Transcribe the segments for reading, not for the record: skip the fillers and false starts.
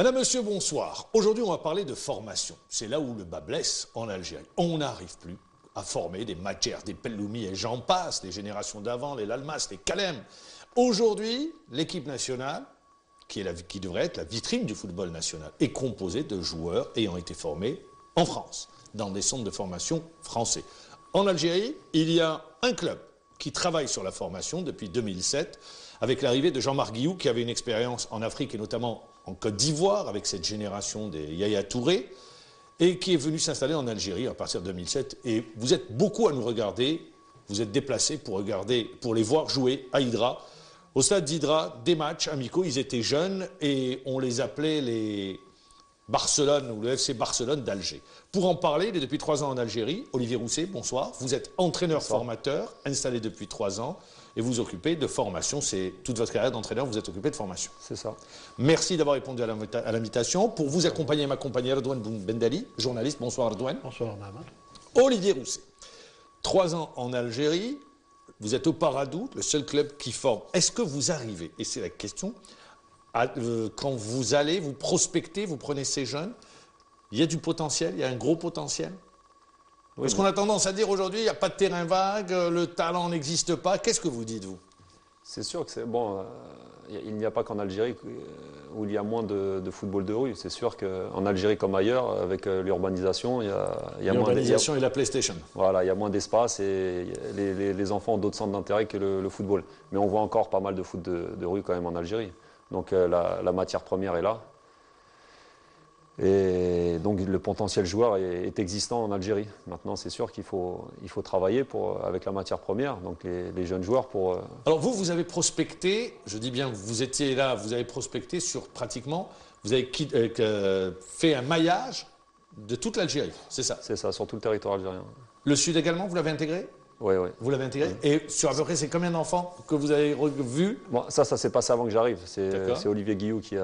Madame, Monsieur, bonsoir. Aujourd'hui, on va parler de formation. C'est là où le bas blesse en Algérie. On n'arrive plus à former des matières, des Pelloumi et j'en passe, les générations d'avant, les Lalmas, les Kalem. Aujourd'hui, l'équipe nationale, qui devrait être la vitrine du football national, est composée de joueurs ayant été formés en France, dans des centres de formation français. En Algérie, il y a un club qui travaille sur la formation depuis 2007, avec l'arrivée de Jean-Marc Guillou, qui avait une expérience en Afrique et notamment en Côte d'Ivoire, avec cette génération des Yaya Touré, et qui est venu s'installer en Algérie à partir de 2007. Et vous êtes beaucoup à nous regarder, vous êtes déplacés pour les voir jouer à Hydra. Au stade d'Hydra, des matchs amicaux, ils étaient jeunes et on les appelait les Barcelone ou le FC Barcelone d'Alger. Pour en parler, il est depuis 3 ans en Algérie. Olivier Rousset, bonsoir. Vous êtes entraîneur-formateur, installé depuis 3 ans et vous occupez de formation. C'est toute votre carrière d'entraîneur, vous êtes occupé de formation. C'est ça. Merci d'avoir répondu à l'invitation. Pour vous accompagner, m'accompagner Erdouane Bendali, journaliste. Bonsoir Erdouane. Bonsoir Mohamed. Olivier Rousset, 3 ans en Algérie. Vous êtes au Paradou, le seul club qui forme. Est-ce que vous arrivez, et c'est la question, quand vous allez, vous prospectez, vous prenez ces jeunes, il y a du potentiel, il y a un gros potentiel? Oui, parce qu'on a tendance à dire aujourd'hui, il n'y a pas de terrain vague, le talent n'existe pas. Qu'est-ce que vous dites, vous? C'est sûr que c'est bon. Il n'y a pas qu'en Algérie où il y a moins de football de rue. C'est sûr qu'en Algérie comme ailleurs, avec l'urbanisation, il y a moins l'urbanisation et la PlayStation. Voilà, il y a moins d'espace et les enfants ont d'autres centres d'intérêt que le football. Mais on voit encore pas mal de foot de rue quand même en Algérie. Donc la matière première est là. Et donc le potentiel joueur est existant en Algérie. Maintenant, c'est sûr qu'il faut travailler avec la matière première, donc les jeunes joueurs pour... Alors vous avez prospecté, je dis bien, vous étiez là, vous avez prospecté sur pratiquement, vous avez fait un maillage de toute l'Algérie, c'est ça? C'est ça, sur tout le territoire algérien. Le Sud également, vous l'avez intégré? Oui, oui. Vous l'avez intégré? Et sur à peu près, c'est combien d'enfants que vous avez revus? Bon, ça s'est passé avant que j'arrive. C'est Olivier Guillou qui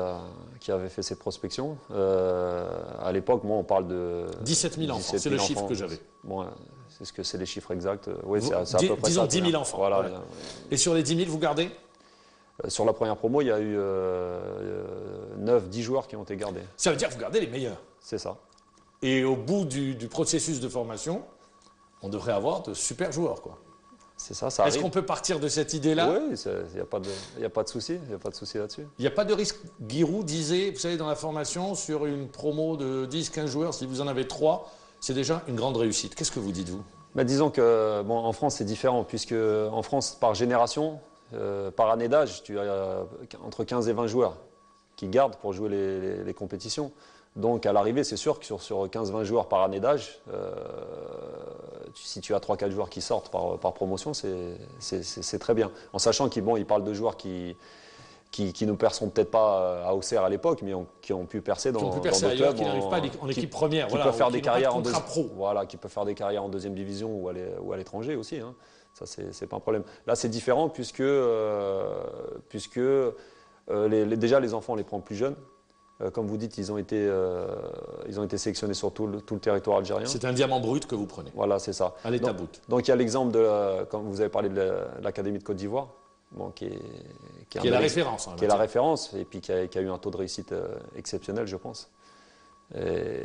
avait fait cette prospection. À l'époque, moi, on parle de... 17 000 enfants, c'est le chiffre que j'avais. Bon, c'est ce que c'est les chiffres exacts. Oui, c'est à peu près disons ça. 10 000 enfants. Voilà. Voilà. Et sur les 10 000, vous gardez? Sur la première promo, il y a eu 9-10 joueurs qui ont été gardés. Ça veut dire que vous gardez les meilleurs? C'est ça. Et au bout du processus de formation, on devrait avoir de super joueurs, quoi. C'est ça, ça arrive. Est-ce qu'on peut partir de cette idée-là? Oui, il n'y a pas de souci, là-dessus. Il n'y a pas de risque. Giroud disait, vous savez, dans la formation, sur une promo de 10-15 joueurs, si vous en avez 3, c'est déjà une grande réussite. Qu'est-ce que vous dites, vous? Disons que bon, en France, c'est différent, puisque en France, par génération, par année d'âge, tu as entre 15 et 20 joueurs qui gardent pour jouer les compétitions. Donc à l'arrivée, c'est sûr que sur 15-20 joueurs par année d'âge, si tu as 3-4 joueurs qui sortent par promotion, c'est très bien. En sachant qu'ils parlent de joueurs qui ne perceront peut-être pas à Auxerre à l'époque, mais qui ont pu percer dans d'autres clubs. Qui n'arrivent pas en équipe première. Qui peuvent faire des carrières en qui peuvent faire des carrières en deuxième division ou à l'étranger aussi. Hein. Ça, c'est pas un problème. Là, c'est différent puisque déjà les enfants, on les prend plus jeunes. Comme vous dites, ils ont été sélectionnés sur tout le territoire algérien. C'est un diamant brut que vous prenez. Voilà, c'est ça. À l'état brut. Donc il y a l'exemple quand vous avez parlé de l'Académie de Côte d'Ivoire, qui est la référence. Qui est la référence et puis qui a eu un taux de réussite exceptionnel, je pense. Et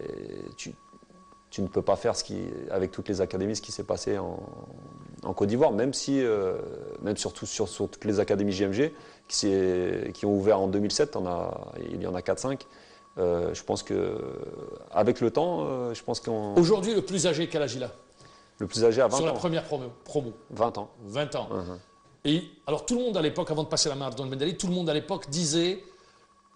tu ne peux pas faire avec toutes les académies ce qui s'est passé en Côte d'Ivoire, même surtout sur toutes les académies JMG qui ont ouvert en 2007, il y en a 4-5. Je pense qu'avec le temps, je pense qu'on... Aujourd'hui, le plus âgé, quel âge il a? Le plus âgé à 20 ans. Sur la première promo 20 ans. 20 ans. Et alors tout le monde à l'époque, avant de passer la main à Erdouane Bendali, tout le monde à l'époque disait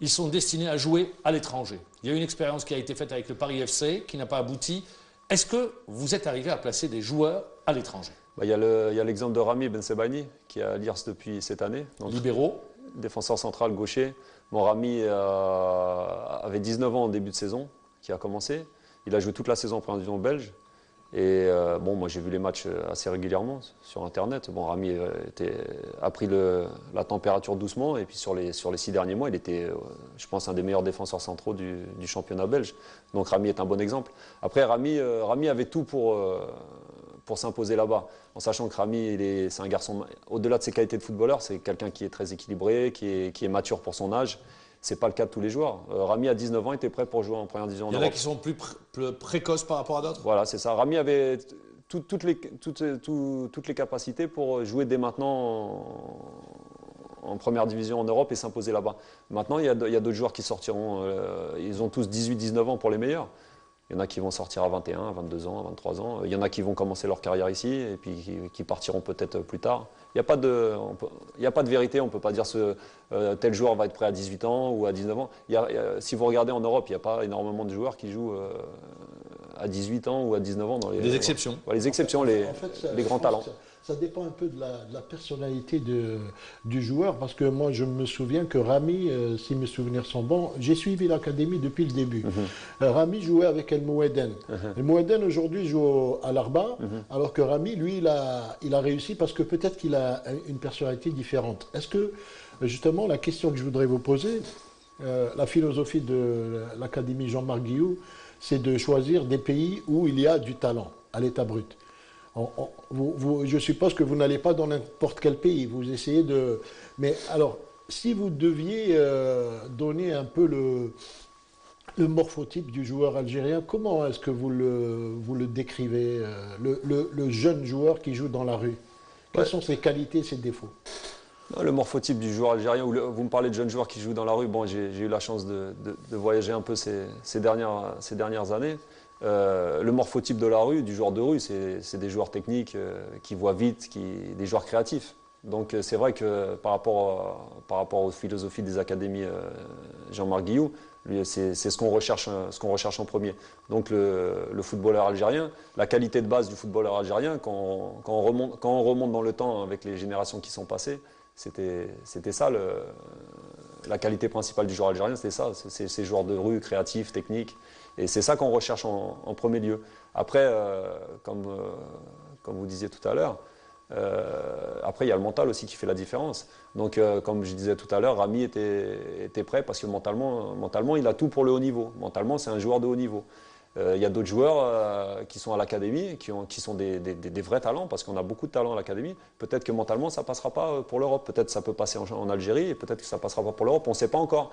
ils sont destinés à jouer à l'étranger. Il y a eu une expérience qui a été faite avec le Paris FC qui n'a pas abouti. Est-ce que vous êtes arrivé à placer des joueurs à l'étranger? Il y a l'exemple de Rami Bensebaini qui est à l'IRS depuis cette année. Donc, libéraux. Défenseur central gaucher. Bon, Rami avait 19 ans en début de saison, qui a commencé. Il a joué toute la saison en première division belge. Et moi j'ai vu les matchs assez régulièrement sur Internet. Bon, Rami a pris la température doucement et puis sur les 6 derniers mois, il était, je pense, un des meilleurs défenseurs centraux du championnat belge. Donc Rami est un bon exemple. Après, Rami avait tout pour s'imposer là-bas, en sachant que Rami, c'est un garçon, au-delà de ses qualités de footballeur, c'est quelqu'un qui est très équilibré, qui est mature pour son âge. c'est pas le cas de tous les joueurs. Rami, à 19 ans, était prêt pour jouer en première division en Europe. Il y en a qui sont plus précoces par rapport à d'autres. Voilà, c'est ça. Rami avait toutes les capacités pour jouer dès maintenant en première division en Europe et s'imposer là-bas. Maintenant, il y a d'autres joueurs qui sortiront. Ils ont tous 18-19 ans pour les meilleurs. Il y en a qui vont sortir à 21, à 22 ans, à 23 ans. Il y en a qui vont commencer leur carrière ici et puis qui partiront peut-être plus tard. Il n'y a pas de vérité. On ne peut pas dire tel joueur va être prêt à 18 ans ou à 19 ans. Si vous regardez en Europe, il n'y a pas énormément de joueurs qui jouent à 18 ans ou à 19 ans. Les exceptions. Les exceptions, les grands talents. Ça dépend un peu de la personnalité du joueur, parce que moi je me souviens que Rami, si mes souvenirs sont bons, j'ai suivi l'académie depuis le début. Rami jouait avec El Moueden. El Moueden aujourd'hui joue à l'Arba, alors que Rami, lui, il a réussi parce que peut-être qu'il a une personnalité différente. Est-ce que, justement, la question que je voudrais vous poser, la philosophie de l'académie Jean-Marc Guillou, c'est de choisir des pays où il y a du talent, à l'état brut. Je suppose que vous n'allez pas dans n'importe quel pays, vous essayez de... Mais alors, si vous deviez donner un peu le morphotype du joueur algérien, comment est-ce que vous le décrivez, le jeune joueur qui joue dans la rue? Quelles sont ses qualités, ses défauts? Le morphotype du joueur algérien, vous me parlez de jeunes joueurs qui jouent dans la rue, bon, j'ai eu la chance de voyager un peu ces dernières années. Le morphotype de la rue, du joueur de rue, c'est des joueurs techniques qui voient vite, des joueurs créatifs. Donc c'est vrai que par rapport aux philosophies des académies Jean-Marc Guillou, c'est ce qu'on recherche en premier. Donc le footballeur algérien, la qualité de base du footballeur algérien, quand on remonte dans le temps avec les générations qui sont passées, c'était ça la qualité principale du joueur algérien, c'était ça, c'est ces joueurs de rue créatifs, techniques. Et c'est ça qu'on recherche en premier lieu. Après, comme vous disiez tout à l'heure, après il y a le mental aussi qui fait la différence. Donc comme je disais tout à l'heure, Rami était prêt parce que mentalement il a tout pour le haut niveau. Mentalement c'est un joueur de haut niveau. Il y a d'autres joueurs qui sont à l'académie, qui sont des vrais talents, parce qu'on a beaucoup de talents à l'académie. Peut-être que mentalement ça ne passera pas pour l'Europe. Peut-être que ça peut passer en Algérie et peut-être que ça ne passera pas pour l'Europe. On ne sait pas encore.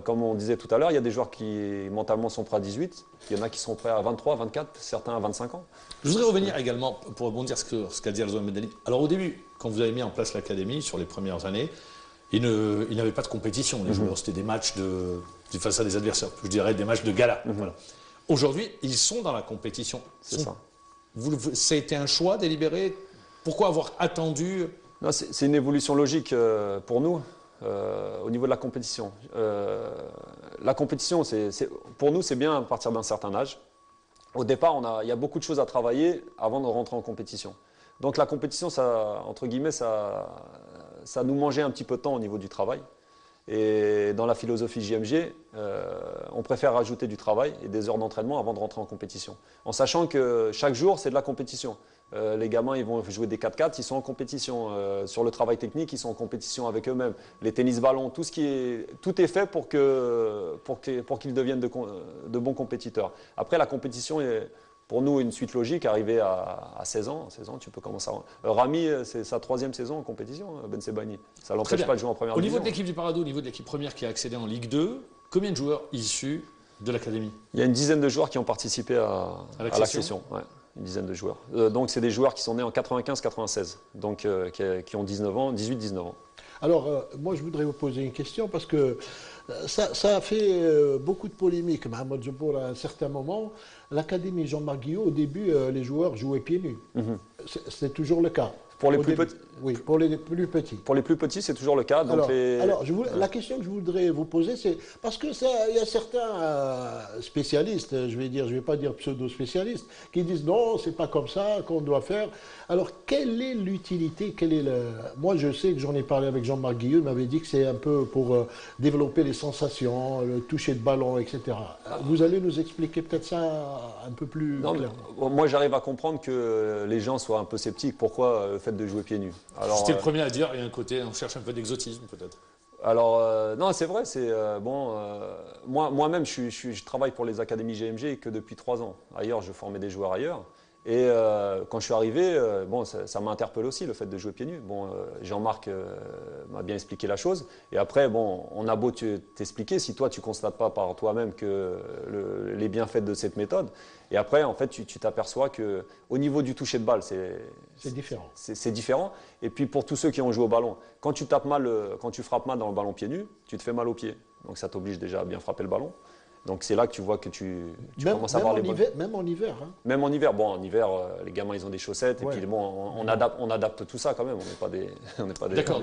Comme on disait tout à l'heure, il y a des joueurs qui mentalement sont prêts à 18, il y en a qui sont prêts à 23, 24, certains à 25 ans. Je voudrais revenir également, pour rebondir sur ce qu'a dit Alzoum Medani. Alors au début, quand vous avez mis en place l'académie, sur les premières années, il n'avait pas de compétition. Les joueurs, c'était des matchs face à des adversaires, je dirais des matchs de gala. Voilà. Aujourd'hui, ils sont dans la compétition. C'est ça. Ça a été un choix délibéré? Pourquoi avoir attendu? Non, c'est une évolution logique pour nous. Au niveau de la compétition. La compétition, pour nous, c'est bien à partir d'un certain âge. Au départ, il y a beaucoup de choses à travailler avant de rentrer en compétition. Donc la compétition, entre guillemets, ça nous mangeait un petit peu de temps au niveau du travail. Et dans la philosophie JMG, on préfère rajouter du travail et des heures d'entraînement avant de rentrer en compétition. En sachant que chaque jour, c'est de la compétition. Les gamins, ils vont jouer des 4-4, ils sont en compétition. Sur le travail technique, ils sont en compétition avec eux-mêmes. Les tennis-ballons, tout est fait pour qu'ils deviennent de bons compétiteurs. Après, la compétition est pour nous une suite logique. Arrivé à 16 ans, tu peux commencer à... Rami, c'est sa 3e saison en compétition, Ben Sebaini. Ça ne l'empêche pas de jouer en première division. Au niveau de l'équipe du Paradou, au niveau de l'équipe première qui a accédé en Ligue 2, combien de joueurs issus de l'académie? Il y a une dizaine de joueurs qui ont participé à l'accession. Ouais. Une dizaine de joueurs. Donc c'est des joueurs qui sont nés en 95-96, donc qui ont 18-19 ans. Alors moi je voudrais vous poser une question parce que ça a fait beaucoup de polémiques. Mohamed Jabbour, à un certain moment, l'académie Jean-Marc Guillou, au début les joueurs jouaient pieds nus. C'est toujours le cas. Pour les plus petits. Oui, pour les plus petits. Pour les plus petits, c'est toujours le cas. Donc la question que je voudrais vous poser, c'est parce que il y a certains spécialistes, je vais pas dire pseudo-spécialistes, qui disent non, c'est pas comme ça qu'on doit faire. Alors, quelle est l'utilité? Moi, je sais que j'en ai parlé avec Jean-Marc Guillou, il m'avait dit que c'est un peu pour développer les sensations, le toucher de ballon, etc. Vous allez nous expliquer peut-être ça un peu plus clairement. Moi, j'arrive à comprendre que les gens soient un peu sceptiques. Pourquoi le fait de jouer pieds nus? J'étais le premier à dire, il y a un côté, on cherche un peu d'exotisme peut-être. Alors, non, c'est vrai, moi-même, je travaille pour les académies GMG que depuis 3 ans. Ailleurs, je formais des joueurs ailleurs. Et quand je suis arrivé, bon, ça m'a interpellé aussi, le fait de jouer pieds nus. Bon, Jean-Marc m'a bien expliqué la chose. Et après, bon, on a beau t'expliquer, si toi, tu ne constates pas par toi-même que les bienfaits de cette méthode. Et après, en fait, tu t'aperçois qu'au niveau du toucher de balle, c'est différent. C'est différent. Et puis, pour tous ceux qui ont joué au ballon, quand tu frappes mal dans le ballon pieds nus, tu te fais mal aux pieds. Donc, ça t'oblige déjà à bien frapper le ballon. Donc c'est là que tu vois que tu commences à avoir les bonnes... Même en hiver. Hein. Même en hiver. Bon, en hiver, les gamins, ils ont des chaussettes. Et puis bon, on adapte tout ça quand même. On n'est pas des... D'accord.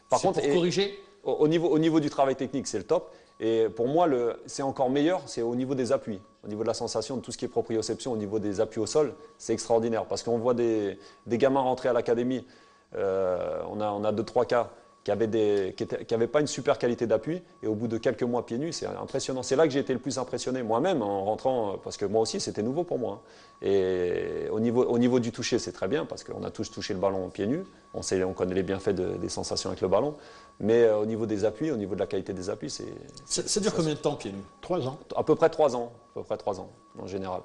Par contre, pour corriger au niveau du travail technique, c'est le top. Et pour moi, c'est encore meilleur, c'est au niveau des appuis. Au niveau de la sensation, de tout ce qui est proprioception, au niveau des appuis au sol, c'est extraordinaire. Parce qu'on voit des gamins rentrer à l'académie. On a 2-3 cas qui n'avaient pas une super qualité d'appui, et au bout de quelques mois pieds nus, c'est impressionnant. C'est là que j'ai été le plus impressionné moi-même en rentrant, parce que moi aussi c'était nouveau pour moi. Et au niveau du toucher, c'est très bien, parce qu'on a tous touché le ballon pieds nus, on connaît les bienfaits des sensations avec le ballon, mais au niveau des appuis, au niveau de la qualité des appuis, ça dure combien de temps pieds nus? 3 ans. À peu près 3 ans, en général.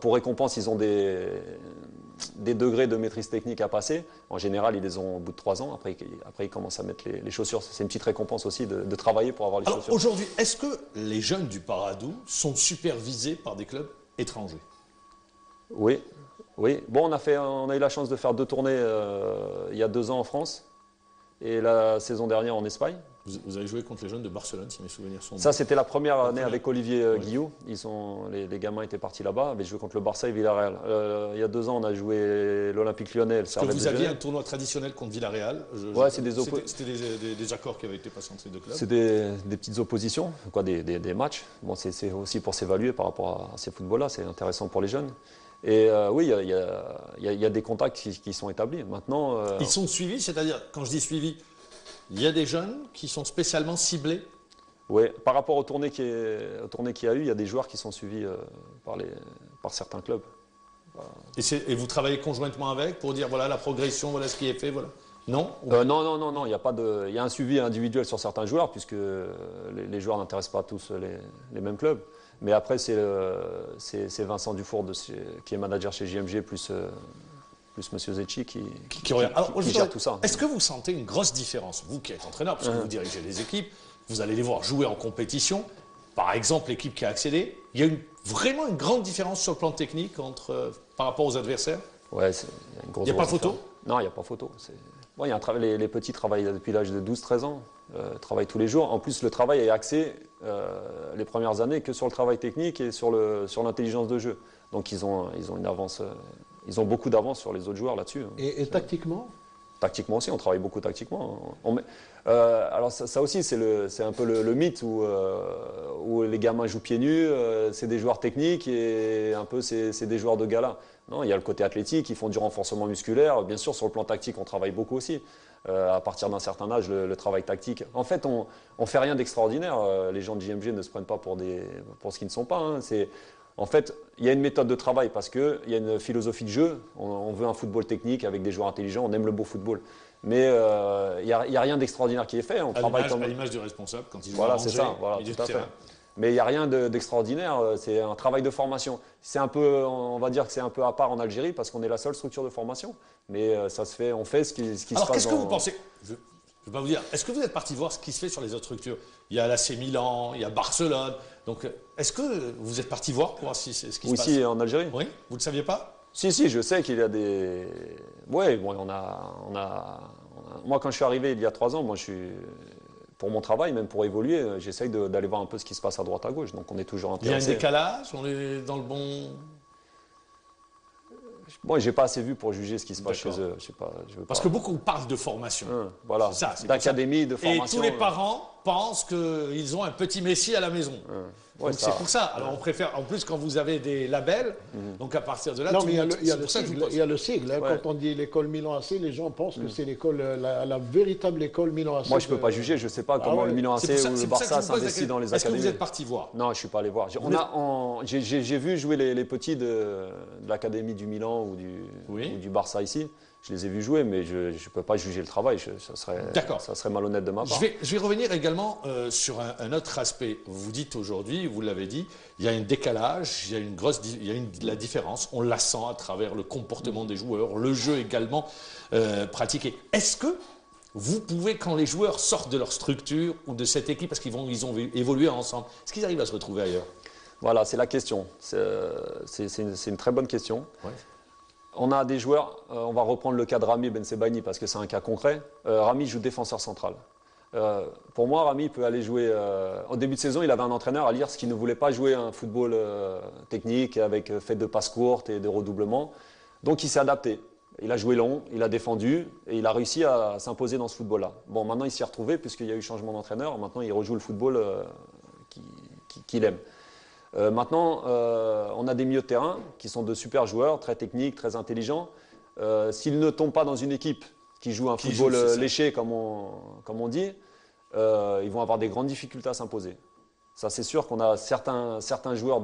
Pour récompense, ils ont des degrés de maîtrise technique à passer. En général, ils les ont au bout de 3 ans. Après ils commencent à mettre les chaussures. C'est une petite récompense aussi de travailler pour avoir les chaussures. Aujourd'hui, est-ce que les jeunes du Paradou sont supervisés par des clubs étrangers? Oui. Bon, on a eu la chance de faire 2 tournées il y a 2 ans en France et la saison dernière en Espagne. Vous avez joué contre les jeunes de Barcelone, si mes souvenirs sont bons. Ça, c'était la première année avec Olivier Guillou. Les gamins étaient partis là-bas. J'ai joué contre le Barça et Villarreal. Il y a 2 ans, on a joué l'Olympique Lyonnais. Vous aviez un tournoi traditionnel contre Villarreal. C'était des accords qui avaient été passés entre ces 2 clubs. C'est des petites oppositions, des matchs. Bon, c'est aussi pour s'évaluer par rapport à ces footballs-là. C'est intéressant pour les jeunes. Et oui, il y a des contacts qui sont établis. Maintenant, ils sont suivis, c'est-à-dire, quand je dis suivis, il y a des jeunes qui sont spécialement ciblés? Oui, par rapport aux tournées qu'il y a eu, il y a des joueurs qui sont suivis par certains clubs. Voilà. Et vous travaillez conjointement avec pour dire voilà la progression, voilà ce qui est fait, voilà? Non, non, il y a un suivi individuel sur certains joueurs, puisque les joueurs n'intéressent pas tous les mêmes clubs. Mais après, c'est Vincent Dufour qui est manager chez JMG, plus M. Zecchi qui gère tout ça. Est-ce que vous sentez une grosse différence, vous qui êtes entraîneur, parce que vous dirigez les équipes, vous allez les voir jouer en compétition, par exemple l'équipe qui a accédé, il y a vraiment une grande différence sur le plan technique par rapport aux adversaires? Oui, il y a une grosse différence. Il n'y a pas photo? Non, il n'y a pas photo. Bon, les petits travaillent depuis l'âge de 12-13 ans, travaillent tous les jours. En plus, le travail est axé les premières années que sur le travail technique et sur l'intelligence de jeu. Donc ils ont une avance, ils ont beaucoup d'avance sur les autres joueurs là-dessus. Et tactiquement? Tactiquement aussi, on travaille beaucoup tactiquement. Alors ça aussi, c'est un peu le mythe où les gamins jouent pieds nus, c'est des joueurs techniques et un peu c'est des joueurs de gala. Non, il y a le côté athlétique, ils font du renforcement musculaire. Bien sûr, sur le plan tactique, on travaille beaucoup aussi. À partir d'un certain âge, le travail tactique. En fait, on ne fait rien d'extraordinaire. Les gens de JMG ne se prennent pas pour ce qu'ils ne sont pas. Hein. En fait, il y a une méthode de travail parce qu'il y a une philosophie de jeu. On veut un football technique avec des joueurs intelligents. On aime le beau football. Mais il n'y a rien d'extraordinaire qui est fait. On travaille à l'image du responsable quand il joue Voilà, c'est ça. Voilà, tout à fait. Mais il n'y a rien d'extraordinaire, c'est un travail de formation. On va dire que c'est un peu à part en Algérie parce qu'on est la seule structure de formation. Mais ça se fait, on fait ce qui se passe. Alors qu'est-ce que vous pensez? Je ne vais pas vous dire, est-ce que vous êtes parti voir ce qui se fait sur les autres structures? Il y a l'AC Milan, il y a Barcelone. Donc est-ce que vous êtes parti voir pour voir ce qui se passe? Ici en Algérie? Oui, vous ne le saviez pas? Si, je sais qu'il y a des... Oui, bon, moi quand je suis arrivé il y a 3 ans, pour mon travail, même pour évoluer, j'essaye d'aller voir un peu ce qui se passe à droite, à gauche. Donc on est toujours intéressé. Il y a un décalage? On est dans le bon... Bon, j'ai pas assez vu pour juger ce qui se passe chez eux. Parce que beaucoup parlent de formation. Voilà, d'académie, de formation. Et tous les parents pensent qu'ils ont un petit Messi à la maison. Donc c'est pour ça. Alors on préfère, en plus quand vous avez des labels, donc à partir de là... Non, mais il y a le sigle. Hein, quand on dit l'école Milan AC, les gens pensent que c'est la véritable école Milan AC. Moi je ne peux pas juger, je ne sais pas comment le Milan AC ou le Barça s'investit dans les académies. Est-ce que vous êtes parti voir? Non, je ne suis pas allé voir. J'ai vu jouer les petits de l'académie du Milan ou du Barça ici. Je les ai vus jouer, mais je ne peux pas juger le travail. Ça serait malhonnête de ma part. Je vais revenir également sur un autre aspect. Vous dites aujourd'hui, vous l'avez dit, il y a un décalage, il y a la différence. On la sent à travers le comportement des joueurs, le jeu également pratiqué. Est-ce que vous pouvez, quand les joueurs sortent de leur structure ou de cette équipe, parce qu'ils ont évolué ensemble, est-ce qu'ils arrivent à se retrouver ailleurs? Voilà, c'est la question. C'est une très bonne question. Ouais. On a des joueurs, on va reprendre le cas de Rami Bensebaini parce que c'est un cas concret. Rami joue défenseur central. Pour moi, Rami peut aller jouer. Au début de saison, il avait un entraîneur à lire ce qui ne voulait pas jouer un football technique avec fait de passes courtes et de redoublements. Donc il s'est adapté. Il a joué long, il a défendu et il a réussi à s'imposer dans ce football-là. Bon, maintenant il s'y est retrouvé puisqu'il y a eu changement d'entraîneur. Maintenant il rejoue le football qu'il aime. Maintenant, on a des milieux de terrain qui sont de super joueurs, très techniques, très intelligents. S'ils ne tombent pas dans une équipe qui joue un football léché, comme on dit, ils vont avoir des grandes difficultés à s'imposer. Ça, c'est sûr qu'on a certains joueurs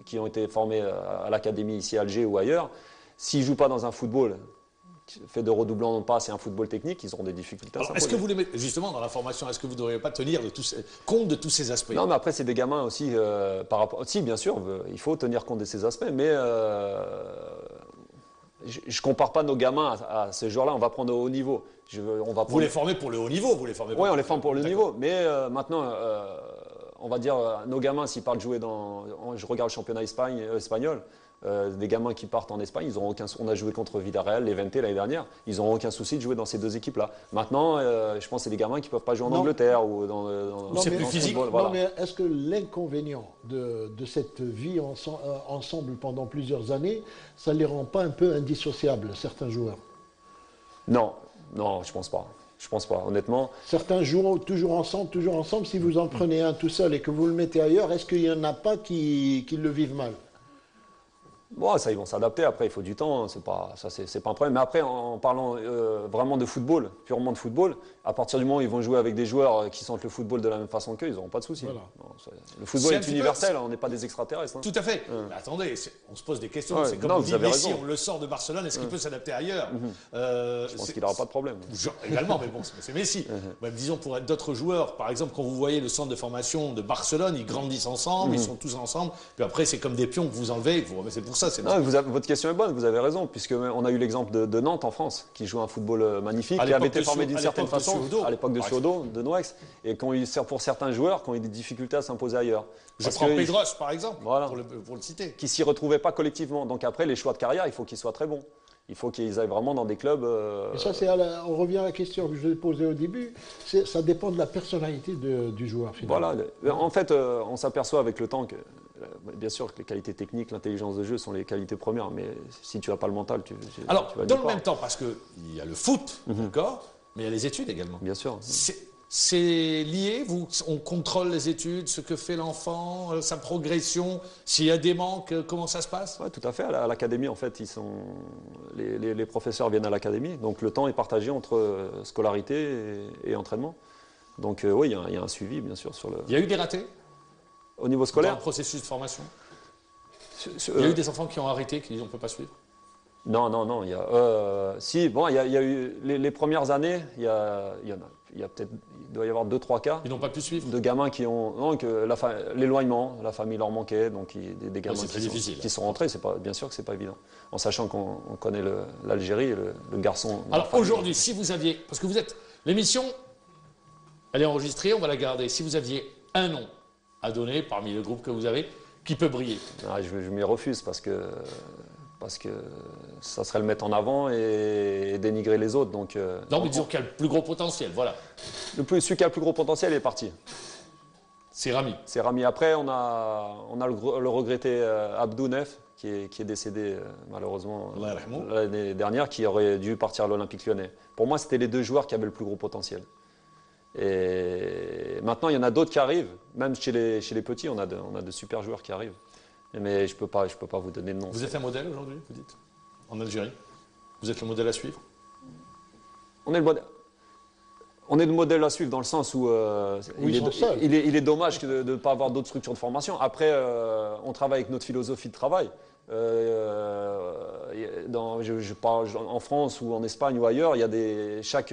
qui ont été formés à l'académie ici à Alger ou ailleurs. S'ils ne jouent pas dans un football fait de redoublant de passe et un football technique, ils auront des difficultés à s'imposer. Est-ce que vous les mettez, justement, dans la formation, est-ce que vous ne devriez pas tenir compte de tous ces aspects? Non, mais après, c'est des gamins aussi, par rapport... Si, bien sûr, il faut tenir compte de ces aspects, mais je ne compare pas nos gamins à ce joueur-là, on va prendre au haut niveau. Vous les formez pour le haut niveau, vous les formez Oui, on les forme pour le niveau, mais maintenant, on va dire, nos gamins, s'ils partent jouer je regarde le championnat espagnol, des gamins qui partent en Espagne, on a joué contre Villarreal, Levante l'année dernière, ils n'auront aucun souci de jouer dans ces deux équipes-là. Maintenant, je pense que c'est des gamins qui ne peuvent pas jouer en Angleterre ou dans c'est plus physique. Football, voilà. Non, mais est-ce que l'inconvénient de cette vie ensemble pendant plusieurs années, ça ne les rend pas un peu indissociables, certains joueurs? Non, je pense pas. Je pense pas, honnêtement. Certains jouent toujours ensemble. Si vous en prenez un tout seul et que vous le mettez ailleurs, est-ce qu'il n'y en a pas qui le vivent mal? Bon, ça, ils vont s'adapter. Après, il faut du temps. C'est pas un problème. Mais après, en parlant vraiment de football, purement de football, à partir du moment où ils vont jouer avec des joueurs qui sentent le football de la même façon qu'eux, ils n'auront pas de soucis. Voilà. Le football est universel. On n'est pas des extraterrestres. Hein. Tout à fait. Mais attendez, on se pose des questions. Ouais, c'est comme vous dites, Messi, on le sort de Barcelone. Est-ce qu'il peut s'adapter ailleurs? Je pense qu'il n'aura pas de problème. Également, mais bon, c'est Messi. Même, disons, pour d'autres joueurs, par exemple, quand vous voyez le centre de formation de Barcelone, ils grandissent ensemble, ils sont tous ensemble. Puis après, c'est comme des pions que vous enlevez, vous remettez pour ça. Votre question est bonne, vous avez raison, puisqu'on a eu l'exemple de Nantes en France, qui joue un football magnifique, qui avait été formé d'une certaine façon, à l'époque de Suodo, de Noex, et qui ont eu, pour certains joueurs, qui ont eu des difficultés à s'imposer ailleurs. Je prends Pedros, par exemple, voilà, pour le citer. Qui ne s'y retrouvaient pas collectivement. Donc après, les choix de carrière, il faut qu'ils soient très bons. Il faut qu'ils aillent vraiment dans des clubs. Et ça, on revient à la question que je vous ai posée au début. Ça dépend de la personnalité du joueur, finalement. Voilà. En fait, on s'aperçoit avec le temps que, bien sûr, que les qualités techniques, l'intelligence de jeu sont les qualités premières. Mais si tu n'as pas le mental, tu Alors, dans le même temps, parce qu'il y a le foot, d'accord, mais il y a les études également. Bien sûr. C'est lié, on contrôle les études, ce que fait l'enfant, sa progression, s'il y a des manques, comment ça se passe? Oui, tout à fait. À l'académie, en fait, les professeurs viennent à l'académie, donc le temps est partagé entre scolarité et entraînement. Donc oui, il y a un suivi, bien sûr. Il y a eu des ratés au niveau scolaire? Dans le processus de formation il y a eu des enfants qui ont arrêté, qui disent on ne peut pas suivre? Non. Il y a eu les premières années, il doit y avoir 2-3 cas. Ils n'ont pas pu suivre. De gamins qui ont l'éloignement, la famille leur manquait, donc des gamins qui sont rentrés. Bien sûr que c'est pas évident, en sachant qu'on connaît l'Algérie et le garçon. Alors aujourd'hui, si vous aviez, parce que l'émission, elle est enregistrée, on va la garder. Si vous aviez un nom à donner parmi le groupe que vous avez, qui peut briller? Je m'y refuse parce que ça serait le mettre en avant et dénigrer les autres. Donc, non, mais disons qu'il y a le plus gros potentiel, voilà. Celui qui a le plus gros potentiel est parti. C'est Rami. C'est Rami. Après, on a le regretté Abdou Nef, qui est décédé malheureusement l'année dernière, qui aurait dû partir à l'Olympique Lyonnais. Pour moi, c'était les deux joueurs qui avaient le plus gros potentiel. Et maintenant, il y en a d'autres qui arrivent. Même chez les petits, on a de super joueurs qui arrivent. Mais je peux pas vous donner de nom. Vous êtes un modèle aujourd'hui, vous dites, en Algérie? Vous êtes le modèle à suivre? On est le modèle à suivre dans le sens où il est dommage de ne pas avoir d'autres structures de formation. Après, on travaille avec notre philosophie de travail. Je parle en France ou en Espagne ou ailleurs, il y a chaque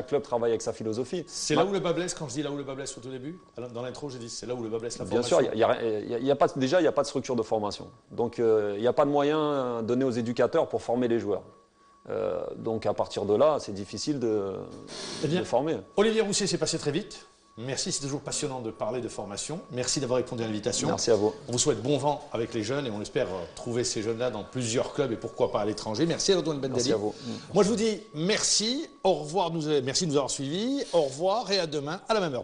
club travaille avec sa philosophie. C'est là où le bas blesse, quand je dis là où le bas blesse au tout début? Dans l'intro, j'ai dit c'est là où le bas blesse, la Bien formation. sûr, il n'y a pas de structure de formation. Donc il n'y a pas de moyens donnés aux éducateurs pour former les joueurs. Donc à partir de là, c'est difficile de former. Olivier Roussier, c'est passé très vite. Merci, c'est toujours passionnant de parler de formation. Merci d'avoir répondu à l'invitation. Merci à vous. On vous souhaite bon vent avec les jeunes et on espère trouver ces jeunes-là dans plusieurs clubs et pourquoi pas à l'étranger. Merci à Redouane Bendali. Merci à vous. Moi, je vous dis merci, au revoir, merci de nous avoir suivis, au revoir et à demain à la même heure.